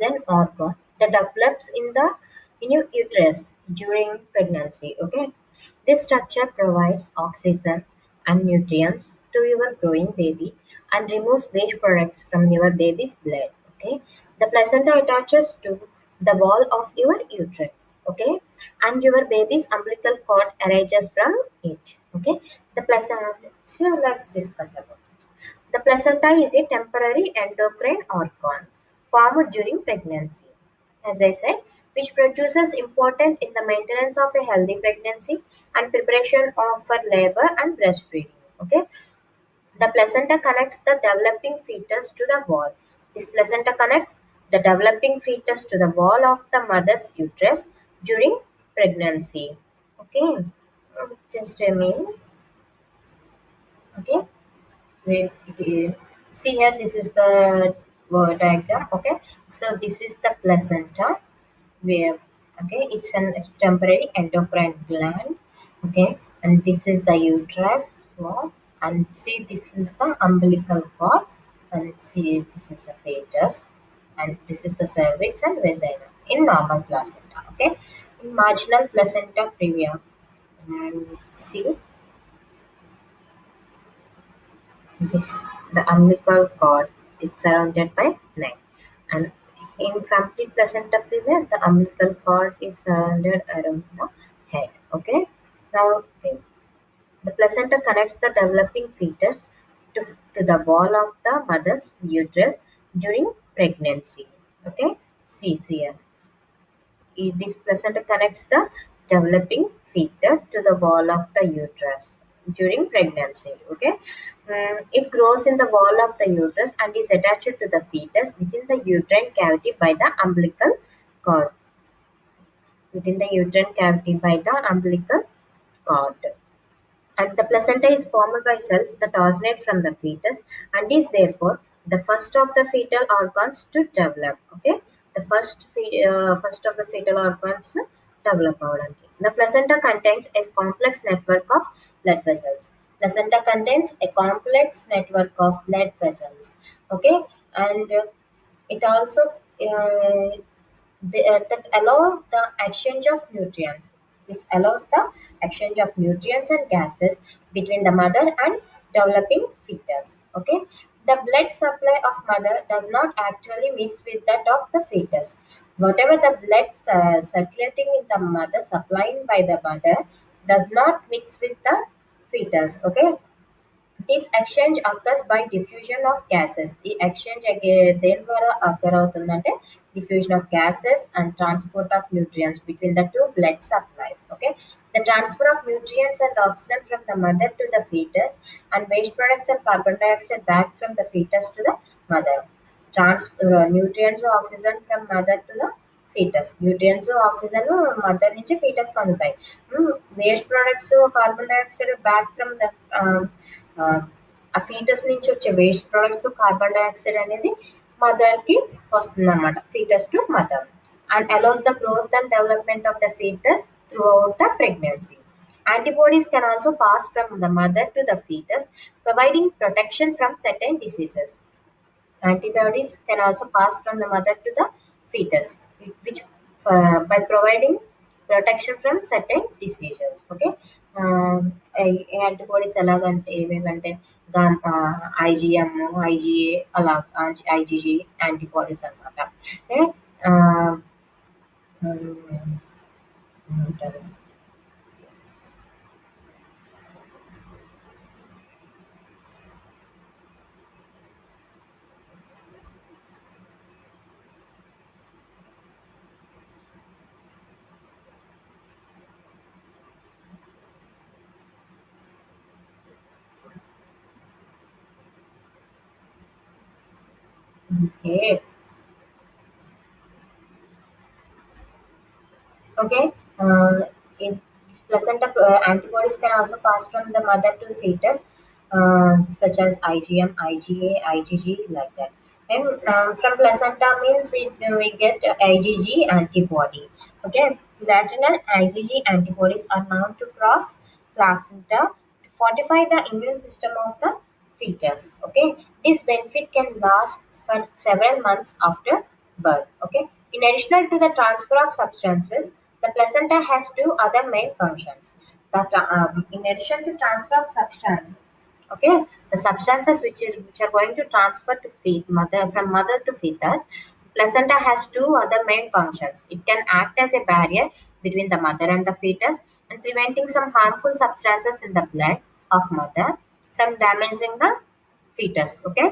is an organ that develops in your uterus during pregnancy. Okay, this structure provides oxygen and nutrients to your growing baby and removes waste products from your baby's blood. Okay, the placenta attaches to the wall of your uterus. Okay, and your baby's umbilical cord arises from it. Okay, the placenta. So let's discuss about it. The placenta is a temporary endocrine organ formed during pregnancy, as I said, which produces important in the maintenance of a healthy pregnancy and preparation of for labor and breastfeeding. Okay, the placenta connects the developing fetus to the wall. This placenta connects the developing fetus to the wall of the mother's uterus during pregnancy. Okay, just a minute. Okay, wait. See here, this is the diagram. Okay, so this is the placenta where, okay, it's an temporary endocrine gland. Okay, and this is the uterus wall, and see, this is the umbilical cord, and see, this is the fetus, and this is the cervix and vagina in normal placenta. Okay, in marginal placenta previa, and see this, the umbilical cord is surrounded by neck, and in complete placenta previa, the umbilical cord is surrounded around the head. Okay. Now, okay, the placenta connects the developing fetus to the wall of the mother's uterus during pregnancy. Okay. See here. This placenta connects the developing fetus to the wall of the uterus during pregnancy. Okay, it grows in the wall of the uterus and is attached to the fetus within the uterine cavity by the umbilical cord. Within the uterine cavity by the umbilical cord. And the placenta is formed by cells that originate from the fetus and is therefore the first of the fetal organs to develop. Okay, the first of the fetal organs develop avadante. The placenta contains a complex network of blood vessels. Placenta contains a complex network of blood vessels. Okay, and it also that allow the exchange of nutrients. This allows the exchange of nutrients and gases between the mother and developing fetus. Okay, the blood supply of mother does not actually mix with that of the fetus. Whatever the blood circulating in the mother, supplying by the mother, does not mix with the fetus. Okay, this exchange occurs by diffusion of gases. ఈ exchange దేని ద్వారా occur అవుతుందంటే diffusion of gases and transport of nutrients between the two blood supplies. Okay, the transfer of nutrients and oxygen from the mother to the fetus and waste products and carbon dioxide back from the fetus to the mother. Nutrients oxygen from mother to the fetus. Nutrients oxygen mother నుంచి fetus కి అందుతాయి. Waste products carbon dioxide back from the ఆ foetus నుంచి వచ్చే waste products carbon dioxide అనేది mother కి వస్తుంది అనమాట, foetus to mother, and allows the growth and development of the foetus through out the pregnancy. Antibodies can also pass from the mother to the fetus, providing protection from certain diseases. Antibodies can also pass from the mother to the fetus, which by providing protection from certain diseases. Okay, antibodies ఎలాగంటే ఏమేమంటే IgM, ఐజిఏ, అలా IgG antibodies అనమాట. Okay. Okay. In this placenta, antibodies can also pass from the mother to fetus, such as IgM, IgA, IgG, like that. And from placenta means we get IgG antibody. Okay, lateral IgG antibodies are known to cross placenta to fortify the immune system of the fetus. Okay, this benefit can last for several months after birth. Okay. In addition to the transfer of substances, the placenta has two other main functions. In addition to transfer of substances, okay, the substances which are going to transfer to mother from mother to fetus, placenta has two other main functions. It can act as a barrier between the mother and the fetus and preventing some harmful substances in the blood of mother from damaging the fetus. Okay.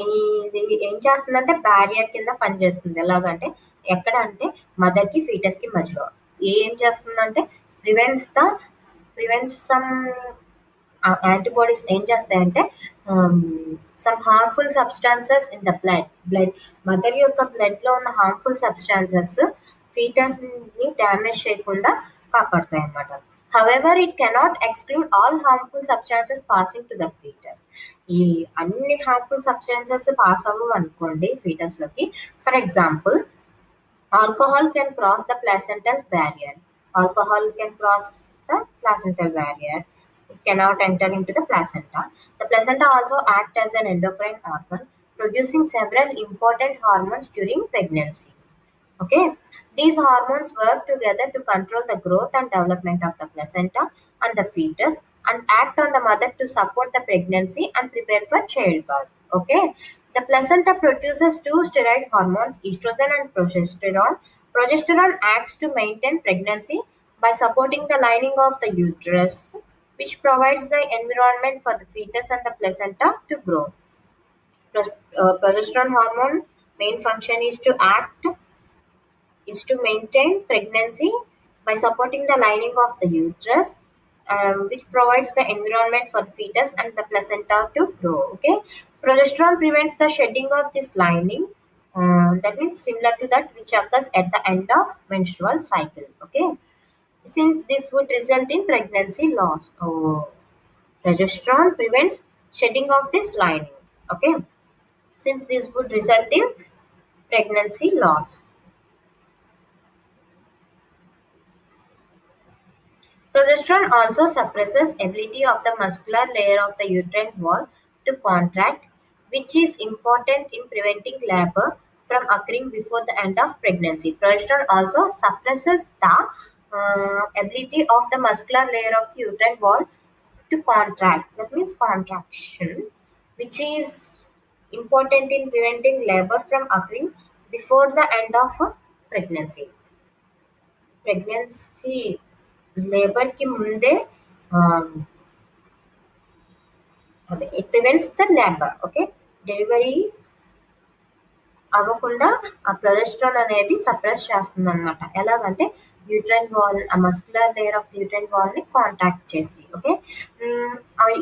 ఇది ఏం చేస్తుందంటే barrier కింద పనిచేస్తుంది. ఎలాగంటే ఎక్కడ అంటే mother కి foetus కి మధ్యలో ఏం చేస్తుందంటే prevents the prevents some antibodies ఏం చేస్తాయంటే some harmful substances in the blood mother యొక్క బ్లడ్ లో ఉన్న హార్మ్ఫుల్ సబ్స్టాన్సెస్ ఫీటస్ ని డ్యామేజ్ చేయకుండా కాపాడుతాయి అన్నమాట. However, it cannot exclude all harmful substances passing to the fetus. ఈ అన్ని హార్మ్ఫుల్ సబ్స్టాన్సెస్ పాస్ అవ్వవు అనుకోండి ఫీటస్ లోకి. For example, alcohol can cross the placental barrier. Alcohol can cross the placental barrier. It cannot enter into the placenta. The placenta also acts as an endocrine organ, producing several important hormones during pregnancy. Okay, these hormones work together to control the growth and development of the placenta and the fetus and act on the mother to support the pregnancy and prepare for childbirth. Okay, the placenta produces two steroid hormones, estrogen and progesterone. Progesterone acts to maintain pregnancy by supporting the lining of the uterus, which provides the environment for the fetus and the placenta to grow. Progesterone hormone main function is to maintain pregnancy by supporting the lining of the uterus, which provides the environment for the fetus and the placenta to grow. Okay, progesterone prevents the shedding of this lining. That means similar to that which occurs at the end of menstrual cycle. Okay, since this would result in pregnancy loss. Progesterone prevents shedding of this lining. Okay, since this would result in pregnancy loss. Progesterone also suppresses ability of the muscular layer of the uterine wall to contract, which is important in preventing labor from occurring before the end of pregnancy. Progesterone also suppresses the ability of the muscular layer of the uterine wall to contract. That means contraction, which is important in preventing labor from occurring before the end of pregnancy. Pregnancy labour కి ముందే అదే it prevents the labour. Okay, delivery అవ్వకుండా ఆ progesterone అనేది suppress చేస్తుంది అనమాట. ఎలాగంటే uterine wall, ఆ muscular layer of the uterine wall ని కాంటాక్ట్ చేసి. Okay,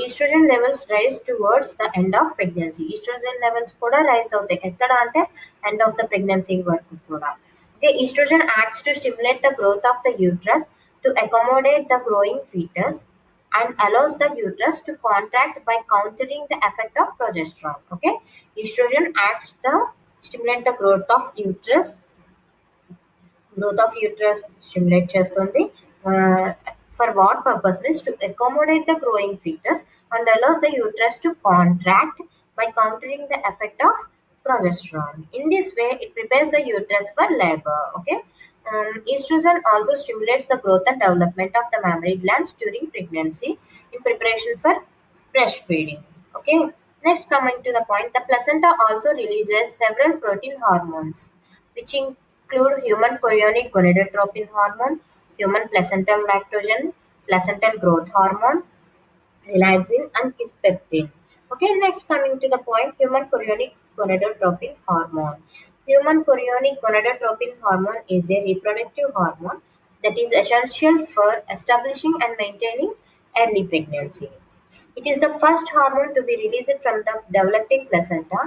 estrogen levels rise towards the end of pregnancy. Estrogen levels కూడా రైజ్ అవుతాయి ఎక్కడ అంటే ఎండ్ ఆఫ్ ద ప్రెగ్నెన్సీ వరకు కూడా. Okay, estrogen acts to stimulate the growth of the uterus to accommodate the growing fetus and allows the uterus to contract by countering the effect of progesterone. Okay, estrogen acts to stimulate the growth of uterus. Stimulate చేస్తుంది. For what purpose? Is to accommodate the growing fetus and allows the uterus to contract by countering the effect of progesterone. In this way, it prepares the uterus for labor. Okay. Estrogen also stimulates the growth and development of the mammary glands during pregnancy in preparation for breastfeeding. Okay. Next, coming to the point, the placenta also releases several protein hormones, which include human chorionic gonadotropin hormone, human placental lactogen, placental growth hormone, relaxin, and kisspeptin. Okay, next coming to the point, human chorionic gonadotropin hormone. Human chorionic gonadotropin hormone is a reproductive hormone that is essential for establishing and maintaining early pregnancy. It is the first hormone to be released from the developing placenta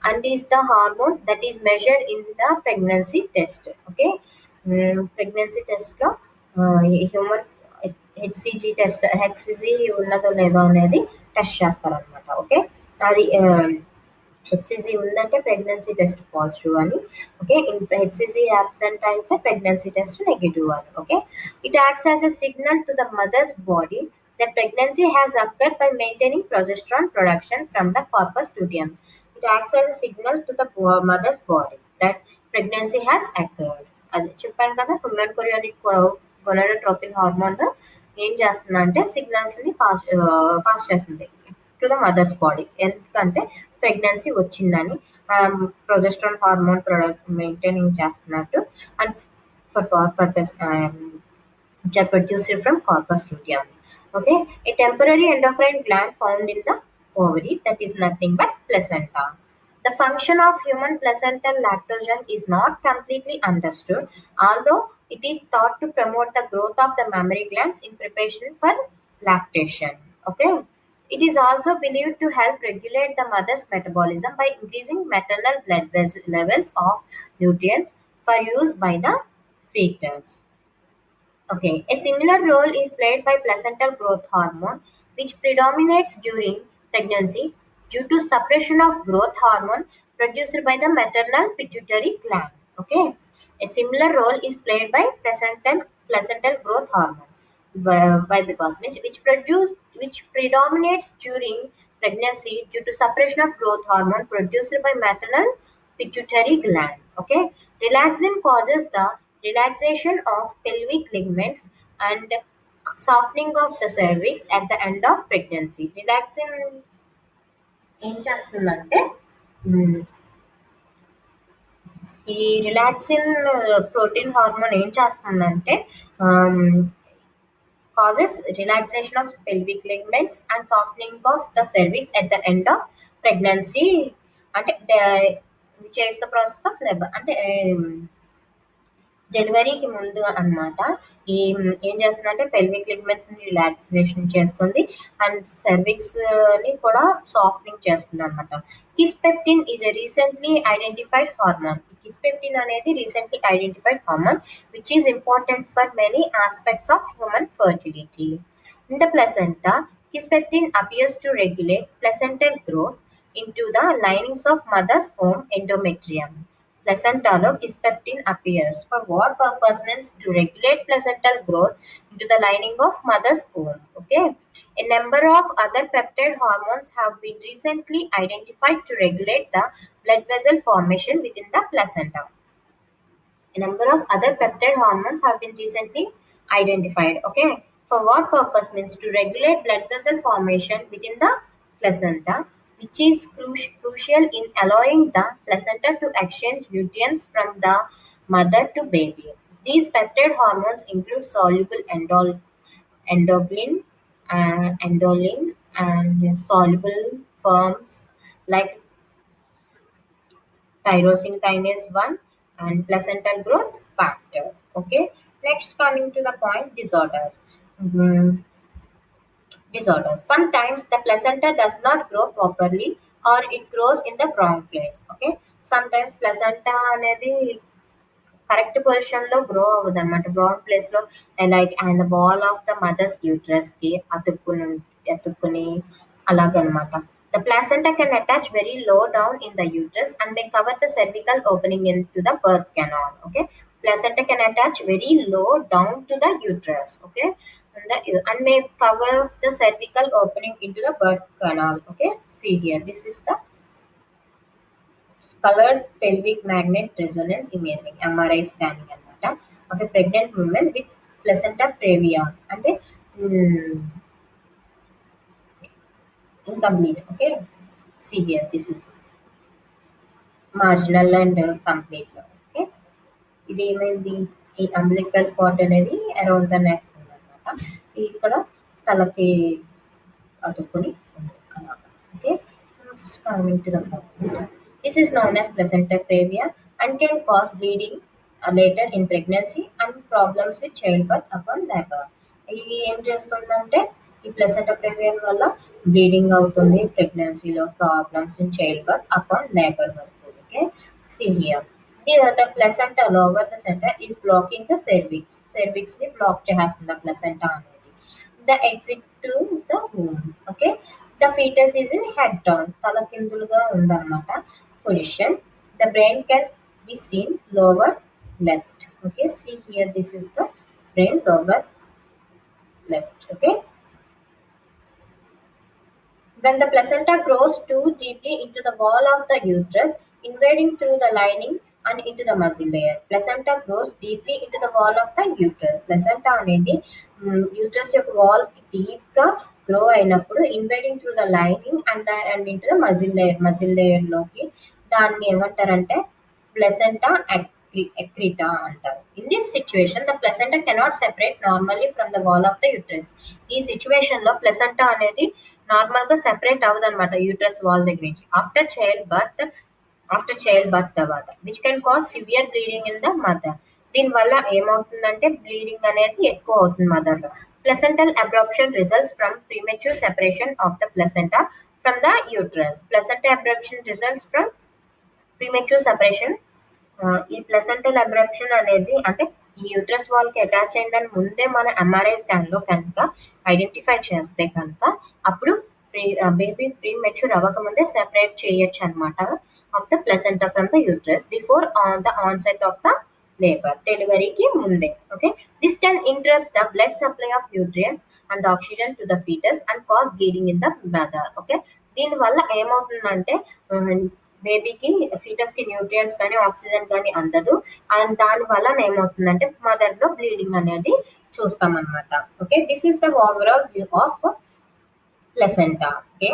and is the hormone that is measured in the pregnancy test. Okay, pregnancy test లో human HCG test, HCG ఉన్నదో లేదో అనేది test చేస్తారనమాట. Okay, అది HCG ఉందంటే pregnancy test positive అని. Okay, HCG absent అయితే pregnancy test negative అని. Okay, it acts as a signal to the mother's body that pregnancy has occurred by maintaining progesterone production from the corpus luteum. It acts as a signal to the mother's body. that pregnancy has occurred. అది చెప్పాను కదా, human chorionic గొనాడోట్రోపిన్ hormone ఏం చేస్తుందంటే signals ని pass చేస్తుంది to the mother's body. ఎందుకంటే pregnancy వచ్చిందని progesterone hormone maintaining చేస్తున్నట్టు and for purpose which are produced from corpus luteum. Okay, a temporary endocrine gland found in the ovary that is nothing but placenta. The function of human placental lactogen is not completely understood, although it is thought to promote the growth of the mammary glands in preparation for lactation. Okay, it is also believed to help regulate the mother's metabolism by increasing maternal blood levels of nutrients for use by the fetus. Okay, a similar role is played by placental growth hormone, which predominates during pregnancy due to suppression of growth hormone produced by the maternal pituitary gland. Okay, a similar role is played by placental growth hormone. Why? Because which predominates during pregnancy due to suppression of growth hormone produced by maternal pituitary gland. Okay, relaxin causes the relaxation of pelvic ligaments and softening of the cervix at the end of pregnancy. Relaxin ఏం చేస్తుందంటే ఈ relaxin protein hormone ఏం చేస్తుందంటే causes relaxation of pelvic ligaments and softening of the cervix at the end of pregnancy అంటే which aids the process of labor అంటే డెలివరీకి ముందు అన్నమాట. ఏం చేస్తుందంటే పెల్విక్ లిగమెంట్స్ ని రిలాక్సేషన్ చేస్తుంది అండ్ సర్విక్స్ ని కూడా సాఫ్టనింగ్ చేస్తుంది అనమాట. Kisspeptin is a recently identified hormone. Kisspeptin అనేది recently identified hormone which is important for many aspects of human fertility. In the placenta, kisspeptin appears to regulate placental growth into the linings of mother's womb endometrium. Placentalo kisspeptin appears for what purpose? Means to regulate placental growth into the lining of mother's womb. Okay, a number of other peptide hormones have been recently identified to regulate the blood vessel formation within the placenta. A number of other peptide hormones have been recently identified. Okay, for what purpose? Means to regulate blood vessel formation within the placenta, which is crucial in allowing the placenta to exchange nutrients from the mother to baby. These peptide hormones include soluble endoglin and soluble forms like tyrosine kinase 1 and placental growth factor. Okay, next coming to the point, disorders. Disorders. Sometimes the placenta does not grow properly or it grows in the wrong place. Okay, sometimes placenta అనేది correct position లో grow అవ్వదు అనమాట, wrong place లో like and wall of the mother's uterus కి అతుక్కుని అలాగనమాట. The placenta can attach very low down in the uterus and may cover the cervical opening into the birth canal. Okay, placenta can attach very low down to the uterus. Okay, and may cover the cervical opening into the birth canal. Okay, see here, this is the colored pelvic magnet resonance imaging MRI scanning అనమాట of a pregnant woman with placenta previa అంటే incomplete. Okay, see here, this is marginal and complete. Okay, ఇది ఏమైంది, ఈ umbilical card అనేది around the neck ఉందన్నమాట, ఇక్కడ తలకి అతుక్కుని ఉంది అలాగా. Okay, coming to the point. This is known as placenta previa and can cause bleeding later in pregnancy and problems with childbirth upon labor. ఇది ఏం చేస్తుందంటే ఈ ప్లసెంటా ప్రెవియా వల్ల బ్లీడింగ్ అవుతుంది, ప్రెగ్నెన్సీలో problems in child birth upon labour వరకు. Okay, see here, the placenta over the center is blocking the cervix ని black చేస్తుంది ఆ ప్లసెంటా అనేది. The exit to the womb. Okay, the fetus is in head down, తలకిందులుగా ఉందన్నమాట position. The brain can be seen lower left. Okay, see here, this is the brain lower left. Okay, when the placenta grows too deeply into the wall of the uterus, invading through the lining, and into the muscle layer. Placenta grows deeply into the wall of the uterus. Placenta అనేది uterus యొక్క wall deep గా grow అయినప్పుడు invading through the lining and into the muscle layer లోకి దాన్ని ఏమంటారంటే placenta accreta అంటారు. In this situation, the placenta cannot separate normally from the wall of the uterus. ఈ situation లో ప్లసెంటా అనేది నార్మల్ గా సెపరేట్ అవ్వదన్నమాట యూట్రస్ వాల్ దగ్గర నుంచి ఆఫ్టర్ చైల్డ్ బర్త్ తర్వాత which can cause severe bleeding in the mother. దీనివల్ల ఏమవుతుందంటే బ్లీడింగ్ అనేది ఎక్కువ అవుతుంది మదర్ లో. Placental abruption results from premature separation of the placenta from the uterus. Placenta abruption results from premature separation. ఈ placental abruption అనేది అంటే ఈ యూట్రస్ వాల్ కి అటాచ్ అయిందని ముందే మన ఎంఆర్ఐ స్కాన్ లో కనుక ఐడెంటిఫై చేస్తే కనుక అప్పుడు బేబీ ప్రీ మెచ్యూర్ అవ్వకముందే సెపరేట్ చేయొచ్చు అనమాట of the placenta from the uterus before the onset of the labour, డెలివరీకి ముందే. Okay, this can interrupt the blood supply of nutrients and oxygen to the foetus and cause bleeding in the mother. Okay, దీనివల్ల ఏమవుతుందంటే బేబీకి foetus కి nutrients కానీ oxygen కానీ అందదు and దాని వల్ల ఏమవుతుందంటే మదర్ లో బ్లీడింగ్ అనేది చూస్తాం అనమాట. Okay, this is the overall view of placenta. Okay.